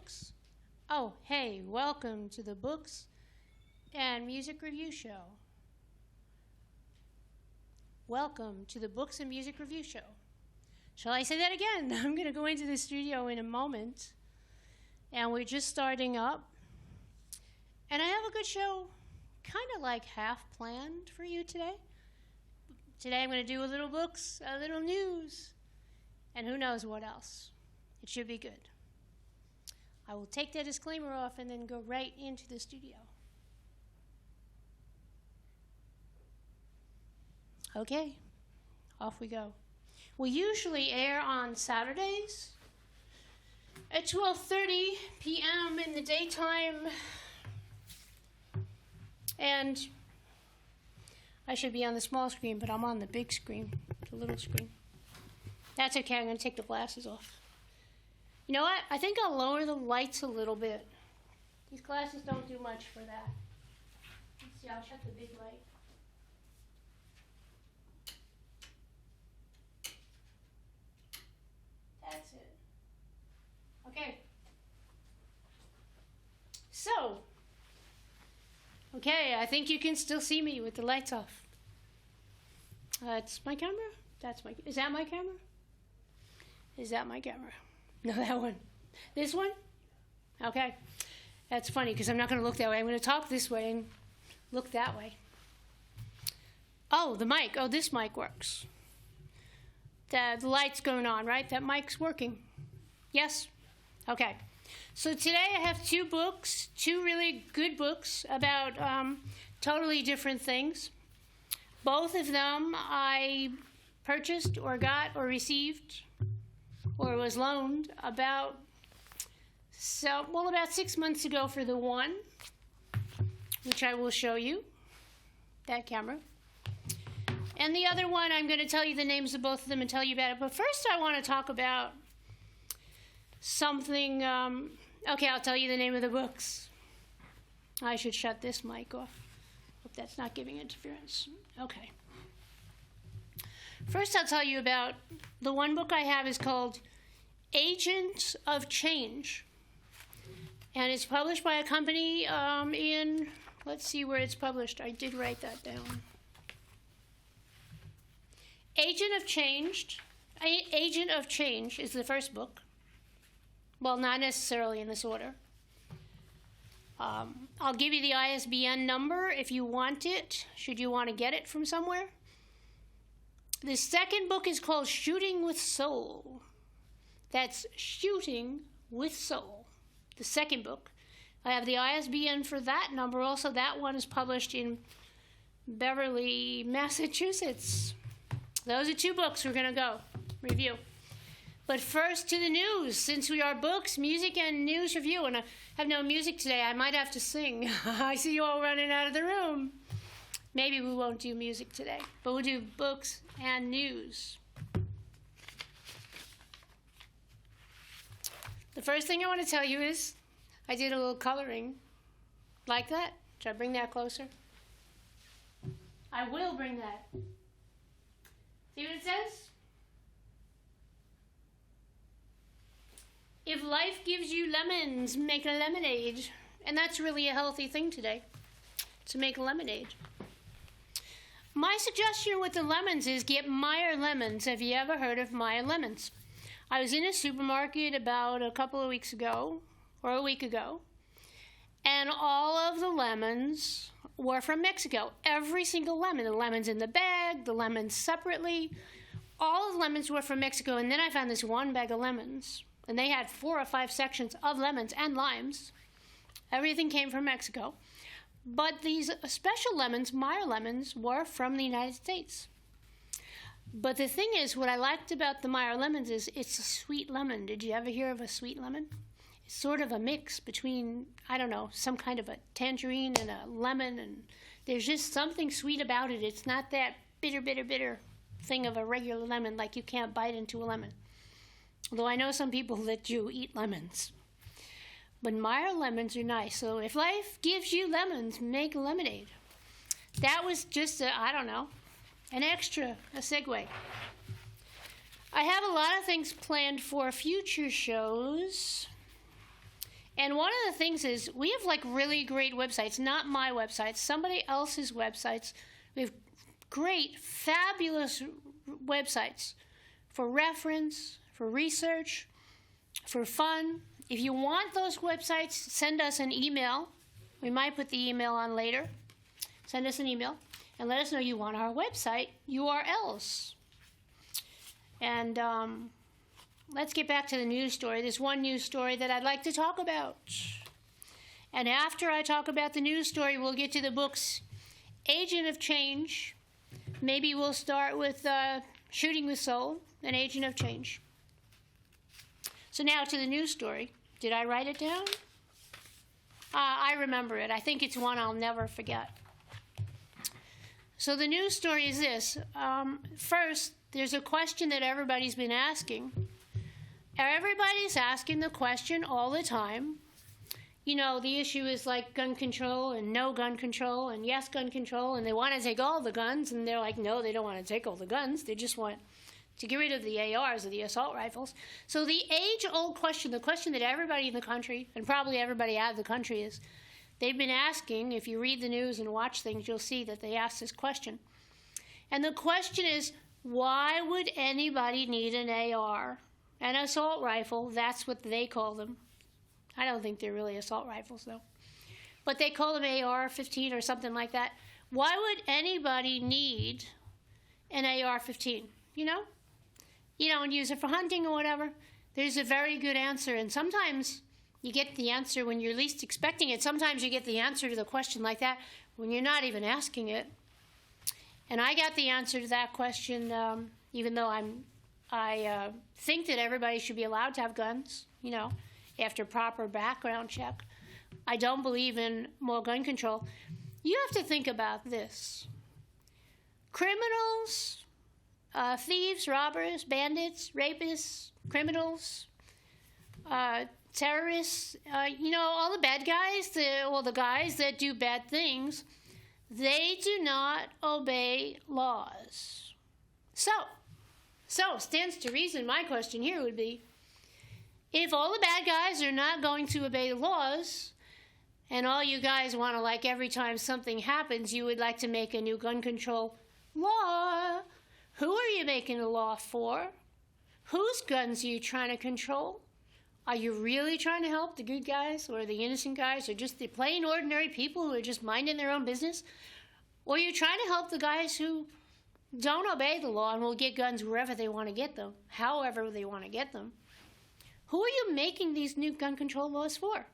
books? Oh, hey, welcome to the Books and Music Review Show. Welcome to the Books and Music Review Show. Shall I say that again? I'm going to go into the studio in a moment, and we're just starting up. And I have a good show, kind of like half planned for you today. Today I'm going to do a little books, a little news, and who knows what else. It should be good. I will take that disclaimer off and then go right into the studio. Okay, off we go. We usually air on Saturdays at 12:30 p.m. in the daytime. And I should be on the small screen, but I'm on the big screen, the little screen. That's okay, I'm going to take the glasses off. You know what? I think I'll lower the lights a little bit. These glasses don't do much for that. Let's see, I'll shut the big light. That's it. Okay. So, okay, I think you can still see me with the lights off. It's my camera? Is that my camera? Is that my camera? No, that one. This one? Okay. That's funny because I'm not going to look that way. I'm going to talk this way and look that way. Oh, the mic. Oh, this mic works. The light's going on, right? That mic's working. Yes? Okay. So today I have two books, two really good books about totally different things. Both of them I purchased or got or received or was loaned about 6 months ago for the one, which I will show you, that camera. And the other one, I'm going to tell you the names of both of them and tell you about it. But first I want to talk about something. Okay, I'll tell you the name of the books. I should shut this mic off. Hope that's not giving interference. Okay. First I'll tell you about the one book I have is called Agents of Change. And it's published by a company in, let's see where it's published. I did write that down. Agent of Change is the first book. Well, not necessarily in this order. I'll give you the ISBN number if you want it, should you want to get it from somewhere. The second book is called Shooting with Soul. That's Shooting with Soul, the second book. I have the ISBN for that number. Also, that one is published in Beverly, Massachusetts. Those are two books we're going to go review. But first to the news, since we are books, music, and news review, and I have no music today, I might have to sing. I see you all running out of the room. Maybe we won't do music today, but we'll do books and news. The first thing I want to tell you is I did a little coloring like that. Should I bring that closer? I will bring that. See what it says? If life gives you lemons, make a lemonade. And that's really a healthy thing today, to make lemonade. My suggestion with the lemons is get Meyer lemons. Have you ever heard of Meyer lemons? I was in a supermarket about a couple of weeks ago, or a week ago, and all of the lemons were from Mexico. Every single lemon, the lemons in the bag, the lemons separately, all of the lemons were from Mexico. And then I found this one bag of lemons, and they had 4 or 5 sections of lemons and limes. Everything came from Mexico. But these special lemons, Meyer lemons, were from the United States. But the thing is, what I liked about the Meyer lemons is it's a sweet lemon. Did you ever hear of a sweet lemon? It's sort of a mix between, I don't know, some kind of a tangerine and a lemon. And there's just something sweet about it. It's not that bitter thing of a regular lemon, like you can't bite into a lemon. Although I know some people that do eat lemons. But Meyer lemons are nice. So if life gives you lemons, make lemonade. That was just an extra, a segue. I have a lot of things planned for future shows. And one of the things is we have like really great websites, not my websites, somebody else's websites. We have great, fabulous websites for reference, for research, for fun. If you want those websites, send us an email. We might put the email on later. Send us an email and let us know you want our website URLs. And let's get back to the news story. There's one news story that I'd like to talk about. And after I talk about the news story, we'll get to the books Agent of Change. Maybe we'll start with Shooting the Soul, an Agent of Change. So now to the news story. Did I write it down? I remember it. I think it's one I'll never forget. So the news story is this. First, there's a question that everybody's been asking. Everybody's asking the question all the time. You know, the issue is like gun control and no gun control and yes gun control, and they want to take all the guns, and they're like, no, they don't want to take all the guns. They just want to get rid of the ARs or the assault rifles. So the age-old question, the question that everybody in the country, and probably everybody out of the country is, they've been asking, if you read the news and watch things, you'll see that they ask this question. And the question is, why would anybody need an AR? An assault rifle, that's what they call them. I don't think they're really assault rifles, though. But they call them AR-15 or something like that. Why would anybody need an AR-15, you know? You know, and use it for hunting or whatever. There's a very good answer, and sometimes you get the answer when you're least expecting it. Sometimes you get the answer to the question like that when you're not even asking it. And I got the answer to that question, even though I think that everybody should be allowed to have guns, you know, after proper background check. I don't believe in more gun control. You have to think about this. Criminals, thieves, robbers, bandits, rapists, criminals, terrorists, you know, all the bad guys, the guys that do bad things, they do not obey laws. So stands to reason, my question here would be, if all the bad guys are not going to obey the laws, and all you guys want to, like, every time something happens, you would like to make a new gun control law, who are you making a law for? Whose guns are you trying to control? Are you really trying to help the good guys or the innocent guys or just the plain ordinary people who are just minding their own business? Or are you trying to help the guys who don't obey the law and will get guns wherever they want to get them, however they want to get them? Who are you making these new gun control laws for?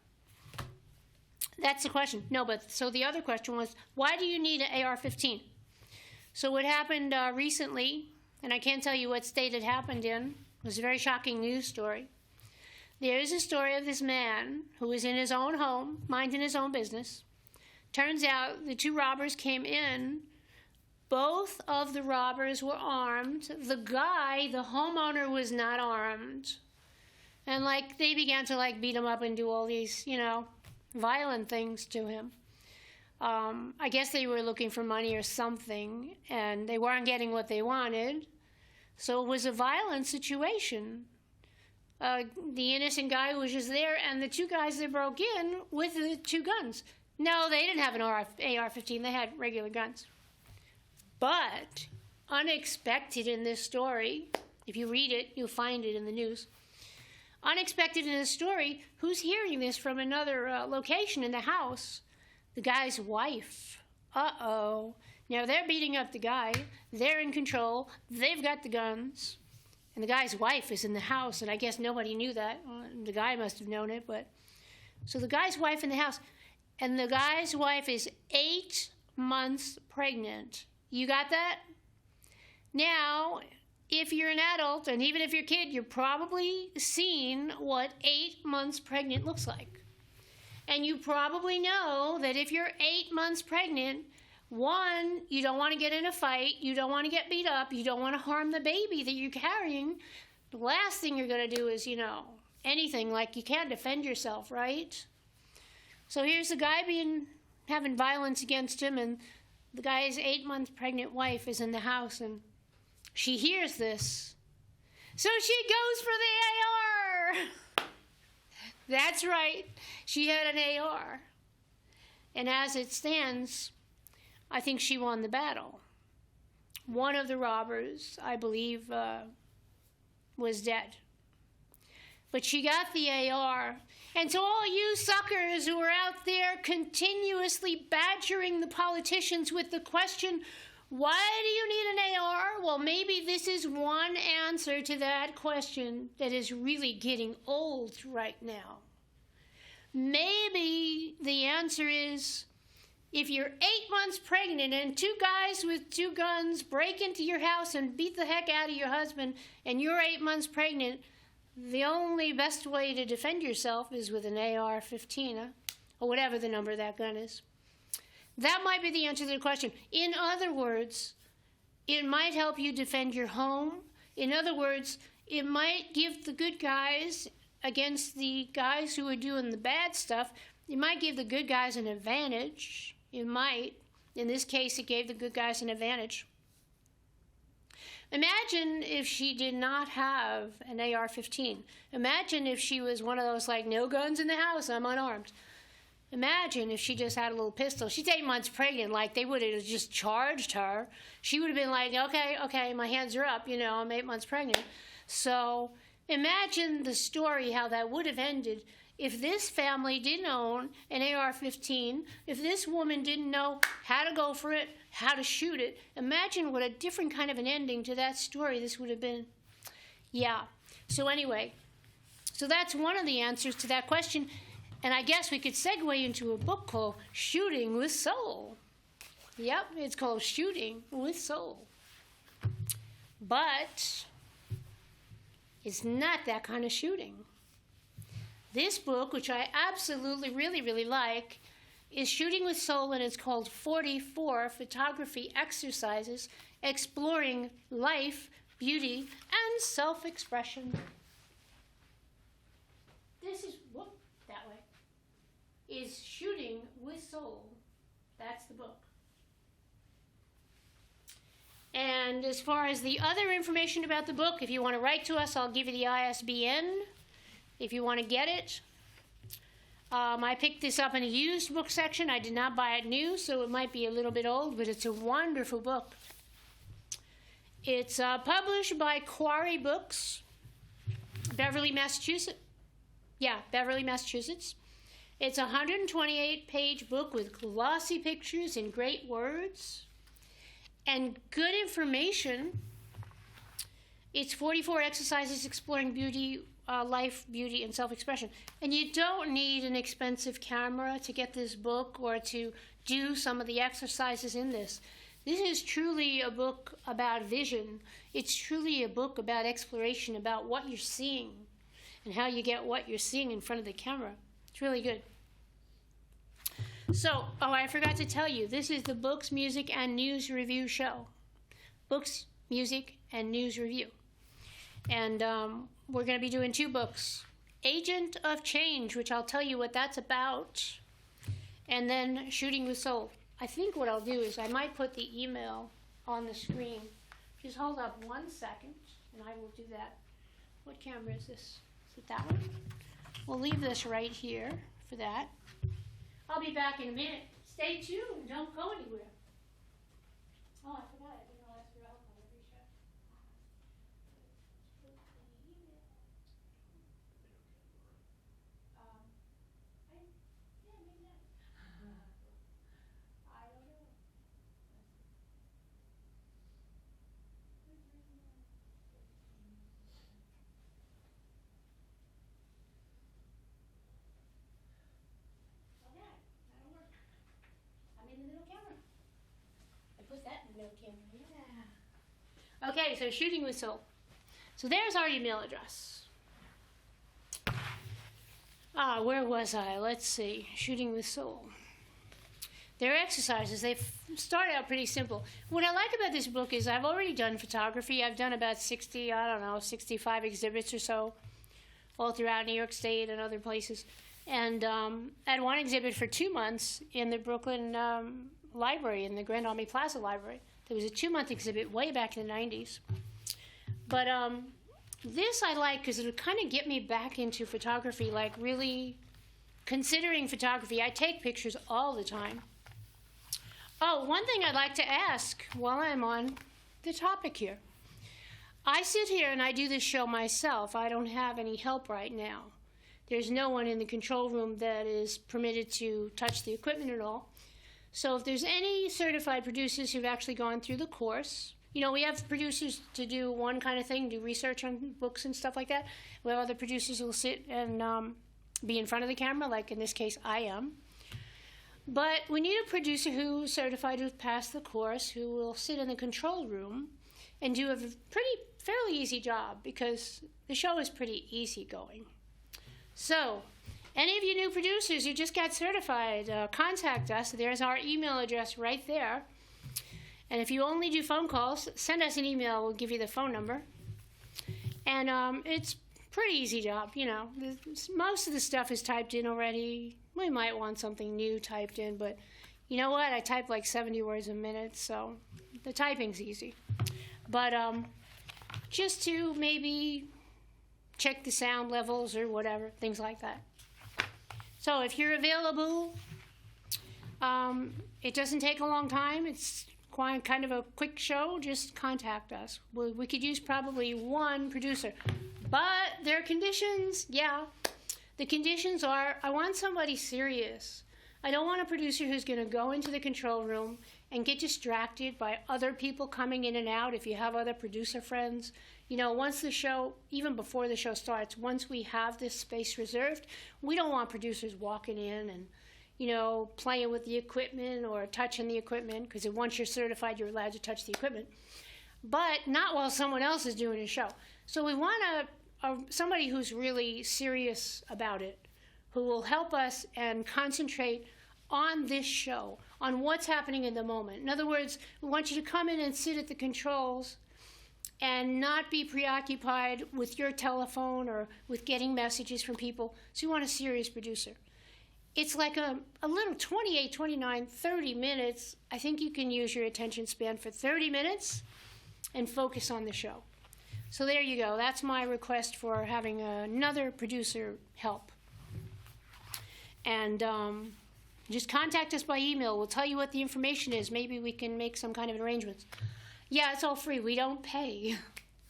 That's the question. No, but so the other question was, why do you need an AR-15? So what happened recently, and I can't tell you what state it happened in, it was a very shocking news story. There is a story of this man who was in his own home, minding his own business. Turns out the two robbers came in. Both of the robbers were armed. The guy, the homeowner, was not armed. And, like, they began to, like, beat him up and do all these, you know, violent things to him. I guess they were looking for money or something, and they weren't getting what they wanted. So it was a violent situation. The innocent guy was just there, and the two guys that broke in with the two guns. No, they didn't have an AR-15. They had regular guns. But unexpected in this story, if you read it, you'll find it in the news. Unexpected in this story, who's hearing this from another location in the house? The guy's wife. Uh-oh. Now, they're beating up the guy. They're in control. They've got the guns. And the guy's wife is in the house, and I guess nobody knew that. The guy must have known it, but... So the guy's wife in the house, and the guy's wife is 8 months pregnant. You got that? Now, if you're an adult, and even if you're a kid, you've probably seen what 8 months pregnant looks like. And you probably know that if you're 8 months pregnant, one, you don't want to get in a fight, you don't want to get beat up, you don't want to harm the baby that you're carrying. The last thing you're going to do is, you know, anything, like you can't defend yourself, right? So here's the guy having violence against him, and the guy's 8 months pregnant wife is in the house, and she hears this. So she goes for the AR. That's right. She had an AR. And as it stands, I think she won the battle. One of the robbers, I believe, was dead. But she got the AR. And to all you suckers who are out there continuously badgering the politicians with the question, why do you need an AR? Well, maybe this is one answer to that question that is really getting old right now. Maybe the answer is, if you're 8 months pregnant and two guys with two guns break into your house and beat the heck out of your husband and you're 8 months pregnant, the only best way to defend yourself is with an AR-15, or whatever the number of that gun is. That might be the answer to the question. In other words, it might help you defend your home. In other words, it might give the good guys against the guys who are doing the bad stuff. It might give the good guys an advantage. It might. In this case, it gave the good guys an advantage. Imagine if she did not have an AR-15. Imagine if she was one of those, like, no guns in the house, I'm unarmed. Imagine if she just had a little pistol. She's 8 months pregnant, like they would have just charged her. She would have been like, okay, my hands are up, I'm 8 months pregnant. So imagine the story, how that would have ended if this family didn't own an AR-15, if this woman didn't know how to go for it, how to shoot it. Imagine what a different kind of an ending to that story this would have been. Yeah. So anyway, so that's one of the answers to that question. And I guess we could segue into a book called Shooting with Soul. Yep, it's called Shooting with Soul. But it's not that kind of shooting. This book, which I absolutely really, really like, is Shooting with Soul, and it's called 44 Photography Exercises Exploring Life, Beauty, and Self-Expression. This is, that way, is Shooting with Soul. That's the book. And as far as the other information about the book, if you want to write to us, I'll give you the ISBN if you want to get it. I picked this up in a used book section. I did not buy it new, so it might be a little bit old, but it's a wonderful book. It's published by Quarry Books, Beverly, Massachusetts. Yeah, Beverly, Massachusetts. It's a 128-page book with glossy pictures and great words and good information. It's 44 exercises exploring beauty, life, beauty, and self-expression. And you don't need an expensive camera to get this book or to do some of the exercises in this. This is truly a book about vision. It's truly a book about exploration, about what you're seeing and how you get what you're seeing in front of the camera. It's really good. So, I forgot to tell you, this is the Books, Music, and News Review show. Books, Music, and News Review. And we're going to be doing 2 books. Agent of Change, which I'll tell you what that's about, and then Shooting with Soul. I think what I'll do is I might put the email on the screen. Just hold up 1 second, and I will do that. What camera is this? Is it that one? We'll leave this right here for that. I'll be back in a minute. Stay tuned. Don't go anywhere. Oh, I forgot. I didn't ask for help on the pre-show. Maybe not. I don't know. Okay, so Shooting with Soul. So there's our email address. Where was I? Let's see. Shooting with Soul. Their exercises, they start out pretty simple. What I like about this book is I've already done photography. I've done about 65 exhibits or so, all throughout New York State and other places. And I had one exhibit for 2 months in the Brooklyn Library, in the Grand Army Plaza Library. There was a 2-month exhibit way back in the 90s. But this I like because it'll kind of get me back into photography, like really considering photography. I take pictures all the time. Oh, one thing I'd like to ask while I'm on the topic here. I sit here and I do this show myself. I don't have any help right now. There's no one in the control room that is permitted to touch the equipment at all. So if there's any certified producers who've actually gone through the course, you know, we have producers to do one kind of thing, do research on books and stuff like that. We have other producers who will sit and be in front of the camera, like in this case I am. But we need a producer who's certified, who's passed the course, who will sit in the control room and do a fairly easy job, because the show is pretty easy going. So, any of you new producers who just got certified, contact us. There's our email address right there. And if you only do phone calls, send us an email. We'll give you the phone number. And it's pretty easy job, you know. Most of the stuff is typed in already. We might want something new typed in, but you know what? I type like 70 words a minute, so the typing's easy. But just to maybe check the sound levels or whatever, things like that. So if you're available, it doesn't take a long time. It's kind of a quick show. Just contact us. We could use probably one producer. But there are conditions. Yeah. The conditions are, I want somebody serious. I don't want a producer who's going to go into the control room and get distracted by other people coming in and out. If you have other producer friends, you know, once the show, even before the show starts, once we have this space reserved, we don't want producers walking in and, you know, playing with the equipment or touching the equipment, because once you're certified, you're allowed to touch the equipment. But not while someone else is doing a show. So we want somebody who's really serious about it, who will help us and concentrate on this show, on what's happening in the moment. In other words, we want you to come in and sit at the controls and not be preoccupied with your telephone or with getting messages from people. So you want a serious producer. It's like a little 28, 29, 30 minutes. I think you can use your attention span for 30 minutes and focus on the show. So there you go. That's my request for having another producer help. And just contact us by email. We'll tell you what the information is. Maybe we can make some kind of arrangements. Yeah, it's all free. We don't pay.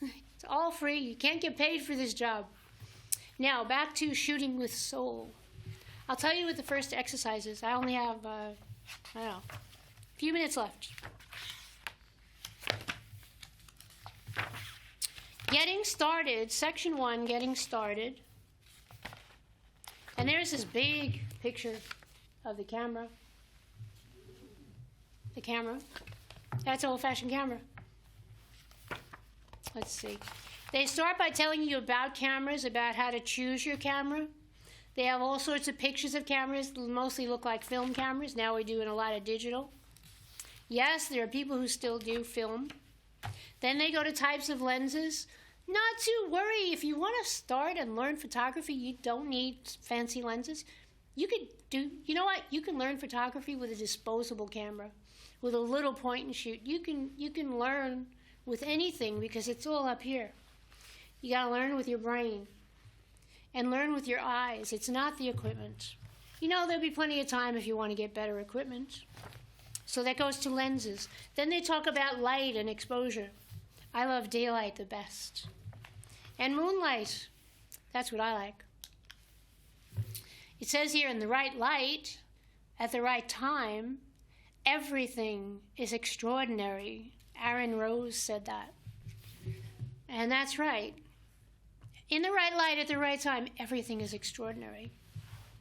It's all free. You can't get paid for this job. Now, back to shooting with soul. I'll tell you what the first exercise is. I only have, I don't know, a few minutes left. Getting started, section 1, getting started. And there's this big picture of the camera. The camera. That's an old-fashioned camera. Let's see. They start by telling you about cameras, about how to choose your camera. They have all sorts of pictures of cameras, mostly look like film cameras. Now we're doing a lot of digital. Yes, there are people who still do film. Then they go to types of lenses. Not to worry, if you want to start and learn photography, you don't need fancy lenses. You know what? You can learn photography with a disposable camera, with a little point and shoot. You can learn with anything because it's all up here. You got to learn with your brain and learn with your eyes. It's not the equipment. You know, there'll be plenty of time if you want to get better equipment. So that goes to lenses. Then they talk about light and exposure. I love daylight the best. And moonlight. That's what I like. It says here, in the right light, at the right time, everything is extraordinary. Aaron Rose said that. And that's right. In the right light at the right time, everything is extraordinary.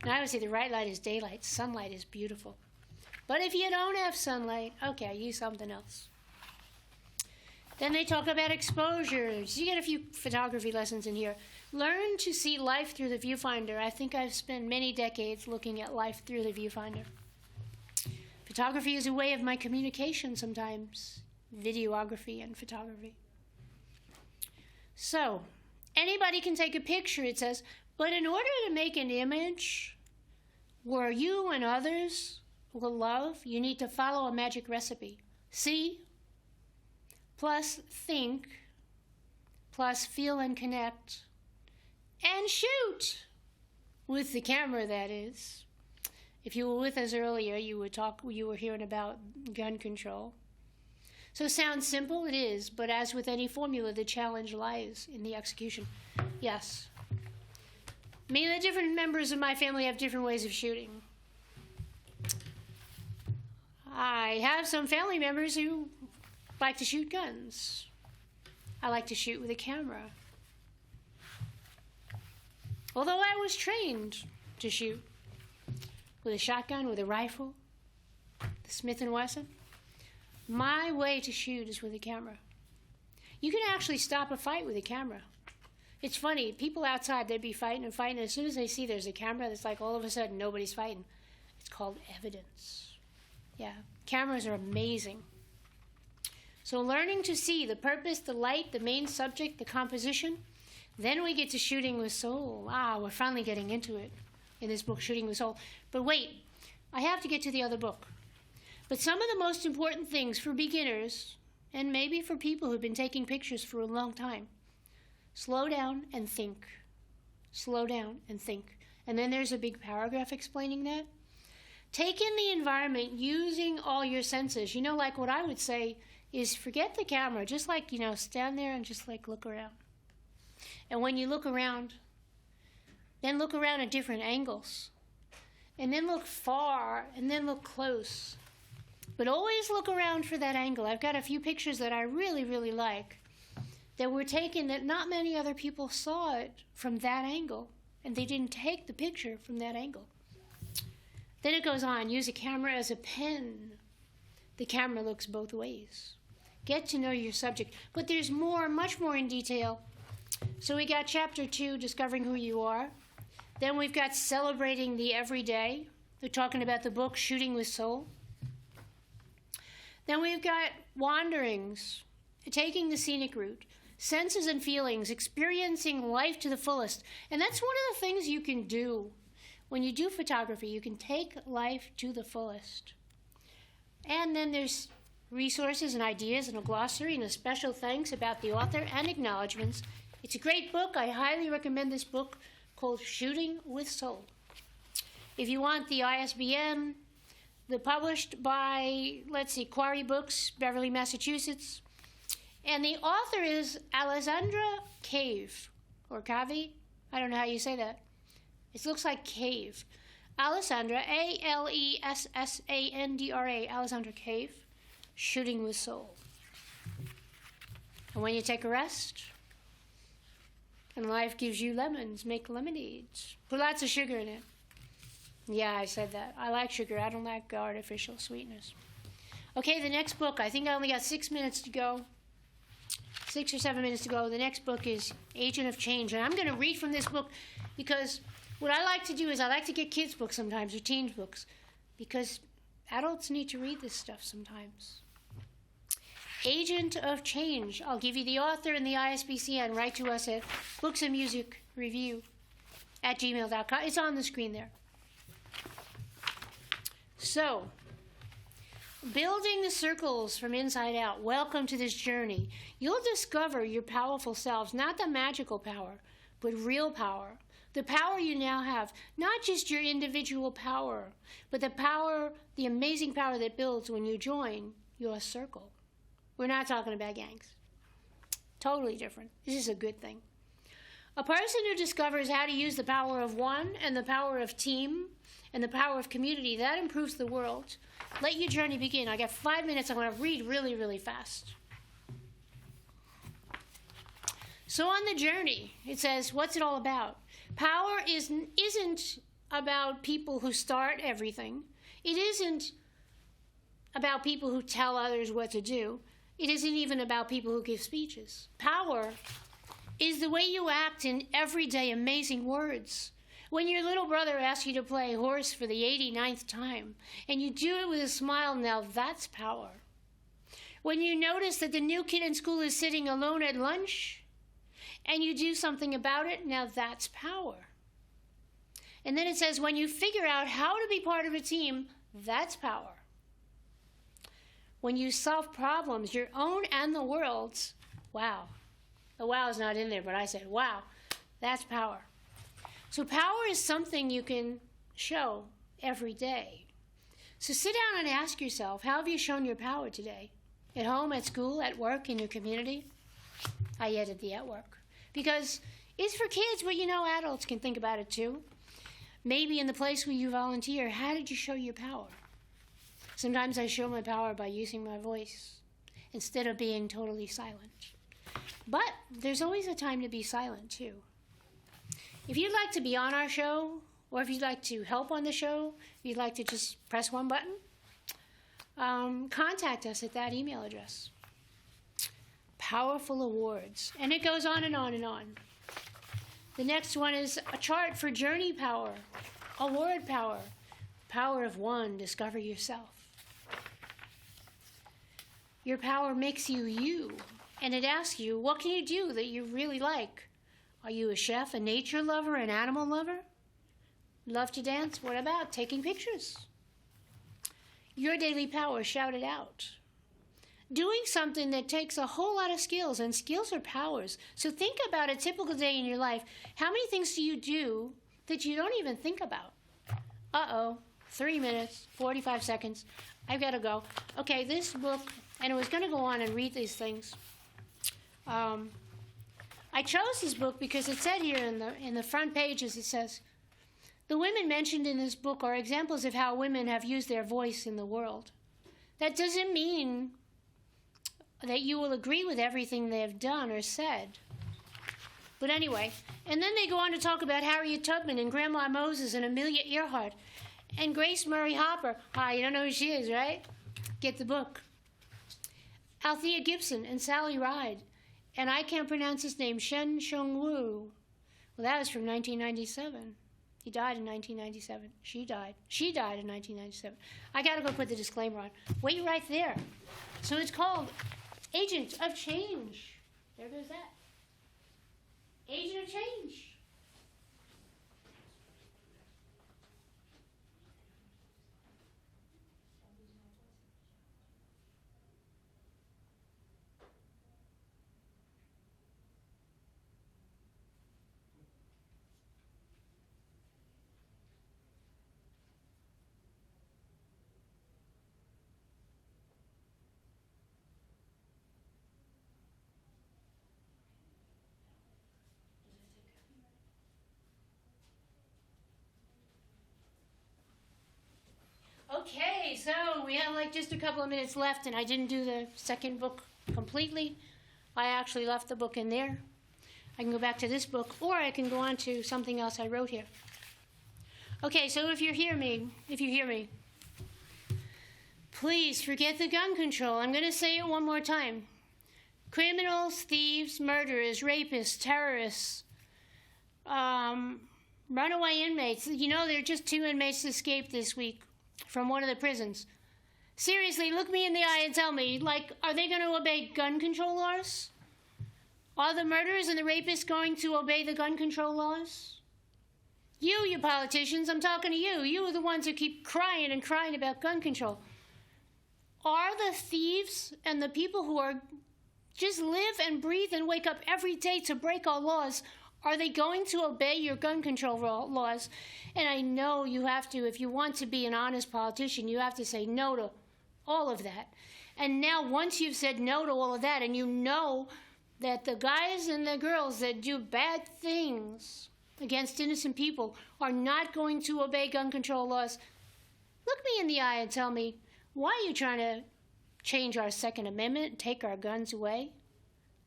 And I would say the right light is daylight. Sunlight is beautiful. But if you don't have sunlight, okay, use something else. Then they talk about exposures. You get a few photography lessons in here. Learn to see life through the viewfinder. I think I've spent many decades looking at life through the viewfinder. Photography is a way of my communication sometimes. Videography and photography. So, anybody can take a picture, it says, but in order to make an image where you and others will love, you need to follow a magic recipe. See plus think plus feel and connect, and shoot with the camera, that is. If you were with us earlier, you were hearing about gun control. So it sounds simple, it is, but as with any formula, the challenge lies in the execution. Yes. Me and the different members of my family have different ways of shooting. I have some family members who like to shoot guns. I like to shoot with a camera. Although I was trained to shoot with a shotgun, with a rifle, the Smith & Wesson, my way to shoot is with a camera. You can actually stop a fight with a camera. It's funny, people outside, they'd be fighting and fighting, and as soon as they see there's a camera, it's like all of a sudden nobody's fighting. It's called evidence. Yeah, cameras are amazing. So learning to see the purpose, the light, the main subject, the composition, then we get to shooting with soul. We're finally getting into it in this book, Shooting with Soul. But wait, I have to get to the other book. But some of the most important things for beginners, and maybe for people who've been taking pictures for a long time, slow down and think. Slow down and think. And then there's a big paragraph explaining that. Take in the environment using all your senses. Like what I would say is forget the camera. Just stand there and just look around. And when you look around, then look around at different angles. And then look far, and then look close. But always look around for that angle. I've got a few pictures that I really, really like that were taken that not many other people saw it from that angle. And they didn't take the picture from that angle. Then it goes on, use a camera as a pen. The camera looks both ways. Get to know your subject. But there's more, much more in detail. So we got chapter 2, discovering who you are. Then we've got celebrating the everyday. They're talking about the book, Shooting with Soul. Then we've got wanderings, taking the scenic route, senses and feelings, experiencing life to the fullest. And that's one of the things you can do. When you do photography, you can take life to the fullest. And then there's resources and ideas and a glossary and a special thanks about the author and acknowledgments. It's a great book. I highly recommend this book called Shooting with Soul. If you want the ISBN, they're published by, Quarry Books, Beverly, Massachusetts. And the author is Alessandra Cave, or Cavi. I don't know how you say that. It looks like Cave. Alessandra, Alessandra, Alessandra Cave, Shooting with Soul. And when you take a rest, and life gives you lemons, make lemonades. Put lots of sugar in it. Yeah, I said that. I like sugar. I don't like artificial sweetness. Okay, the next book. I think I only got 6 minutes to go. 6 or 7 minutes to go. The next book is Agent of Change. And I'm going to read from this book because what I like to do is I like to get kids' books sometimes or teens' books because adults need to read this stuff sometimes. Agent of Change. I'll give you the author and the ISBN. Write to us at booksandmusicreview@gmail.com. It's on the screen there. So, building the circles from inside out. Welcome to this journey. You'll discover your powerful selves, not the magical power, but real power. The power you now have, not just your individual power, but the power, the amazing power that builds when you join your circle. We're not talking about gangs. Totally different. This is a good thing. A person who discovers how to use the power of one and the power of team and the power of community, that improves the world. Let your journey begin. I got 5 minutes. I'm going to read really, really fast. So on the journey, it says, what's it all about? Power isn't about people who start everything. It isn't about people who tell others what to do. It isn't even about people who give speeches. Power is the way you act in everyday amazing words. When your little brother asks you to play horse for the 89th time, and you do it with a smile, now that's power. When you notice that the new kid in school is sitting alone at lunch, and you do something about it, now that's power. And then it says, when you figure out how to be part of a team, that's power. When you solve problems, your own and the world's, wow, The wow is not in there, but I said, wow, that's power. So power is something you can show every day. So sit down and ask yourself, how have you shown your power today? At home, at school, at work, in your community? I added the at work. Because it's for kids, but adults can think about it too. Maybe in the place where you volunteer, how did you show your power? Sometimes I show my power by using my voice instead of being totally silent. But there's always a time to be silent too. If you'd like to be on our show, or if you'd like to help on the show, if you'd like to just press one button, contact us at that email address. Powerful awards. And it goes on and on and on. The next one is a chart for journey power, award power, power of one, discover yourself. Your power makes you you, and it asks you, what can you do that you really like? Are you a chef, a nature lover, an animal lover? Love to dance? What about taking pictures? Your daily power, shout it out. Doing something that takes a whole lot of skills, and skills are powers. So think about a typical day in your life. How many things do you do that you don't even think about? 3 minutes, 45 seconds. I've got to go. Okay, this book, and I was going to go on and read these things. I chose this book because it said here in the front pages, it says, the women mentioned in this book are examples of how women have used their voice in the world. That doesn't mean that you will agree with everything they have done or said. But anyway, and then they go on to talk about Harriet Tubman and Grandma Moses and Amelia Earhart and Grace Murray Hopper. You don't know who she is, right? Get the book. Althea Gibson and Sally Ride. And I can't pronounce his name, Shen Shong-Wu. Well, that was from 1997. He died in 1997. She died in 1997. I got to go put the disclaimer on. Wait right there. So it's called Agent of Change. There goes that. Agent of Change. Okay, so we have just a couple of minutes left, and I didn't do the second book completely. I actually left the book in there. I can go back to this book, or I can go on to something else I wrote here. Okay, so if you hear me, please forget the gun control. I'm going to say it one more time. Criminals, thieves, murderers, rapists, terrorists, runaway inmates. There are just 2 inmates escaped this week from one of the prisons. Seriously, look me in the eye and tell me, are they going to obey gun control laws? Are the murderers and the rapists going to obey the gun control laws? You politicians, I'm talking to you. You are the ones who keep crying and crying about gun control. Are the thieves and the people who are just live and breathe and wake up every day to break our laws, are they going to obey your gun control laws? And I know you have to, if you want to be an honest politician, you have to say no to all of that. And now once you've said no to all of that, and you know that the guys and the girls that do bad things against innocent people are not going to obey gun control laws, look me in the eye and tell me, why are you trying to change our Second Amendment and take our guns away?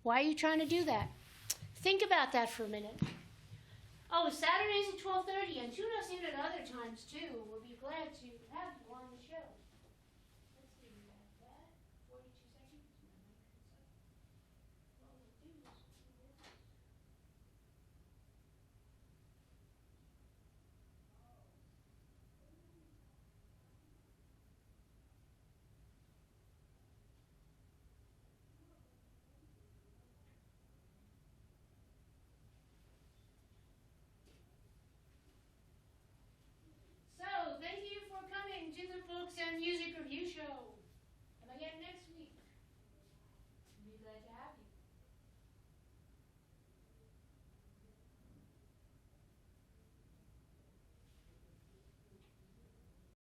Why are you trying to do that? Think about that for a minute. Oh, Saturdays at 12:30, and tune us in at other times too. We'll be glad to have you on the show.